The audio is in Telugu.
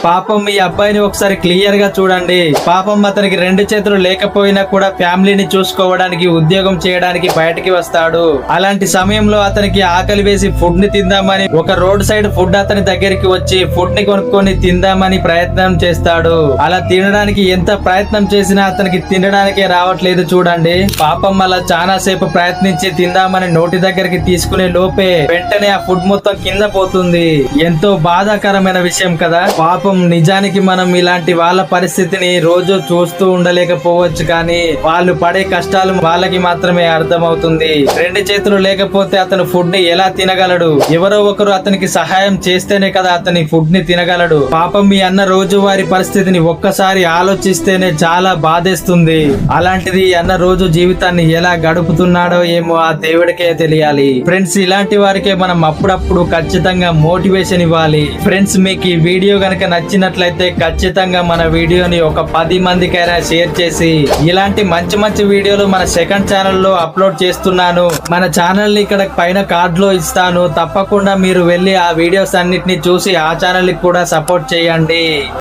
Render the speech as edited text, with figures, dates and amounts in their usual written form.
పాపం ఈ అబ్బాయిని ఒకసారి క్లియర్ గా చూడండి. పాపం అతనికి 2 చేతులు లేకపోయినా కూడా ఫ్యామిలీని చూసుకోవడానికి ఉద్యోగం చేయడానికి బయటికి వస్తాడు. అలాంటి సమయంలో అతనికి ఆకలి వేసి ఫుడ్ ని తిందామని ఒక రోడ్ సైడ్ ఫుడ్ అతని దగ్గరికి వచ్చి ఫుడ్ ని కొనుక్కొని తిందామని ప్రయత్నం చేస్తాడు. అలా తినడానికి ఎంత ప్రయత్నం చేసినా అతనికి తినడానికే రావట్లేదు చూడండి. పాపం అలా చాలా సేపు ప్రయత్నించి తిందామని నోటి దగ్గరికి తీసుకునే లోపే వెంటనే ఆ ఫుడ్ మొత్తం కింద పోతుంది. ఎంతో బాధాకరమైన విషయం కదా. పాపం నిజానికి మనం ఇలాంటి వాళ్ళ పరిస్థితిని రోజు చూస్తూ ఉండలేకపోవచ్చు, కానీ వాళ్ళు పడే కష్టాలు వాళ్ళకి మాత్రమే అర్థమవుతుంది. 2 చేతులు లేకపోతే అతను ఫుడ్ ని ఎలా తినగలడు? ఎవరో ఒకరు అతనికి సహాయం చేస్తేనే కదా అతని ఫుడ్ ని తినగలడు. పాపం మీ అన్న రోజు వారి పరిస్థితిని ఒక్కసారి ఆలోచిస్తేనే చాలా బాధేస్తుంది. అలాంటిది అన్న రోజు జీవితాన్ని ఎలా గడుపుతున్నాడో ఏమో ఆ దేవుడికే తెలియాలి. ఫ్రెండ్స్, ఇలాంటి వారికే మనం అప్పుడప్పుడు ఖచ్చితంగా మోటివేషన్ ఇవ్వాలి. ఫ్రెండ్స్, మీకు ఈ వీడియో గనక నచ్చినట్లయితే ఖచ్చితంగా మన వీడియోని ఒక 10 మందికైనా షేర్ చేసి ఇలాంటి మంచి మంచి వీడియోలు మన సెకండ్ ఛానల్ లో అప్లోడ్ చేస్తున్నాను. మన ఛానల్ ని ఇక్కడ పైన కార్డ్ లో ఇస్తాను. తప్పకుండా మీరు వెళ్ళి ఆ వీడియోస్ అన్నిటిని చూసి ఆ ఛానల్ కి కూడా సపోర్ట్ చేయండి.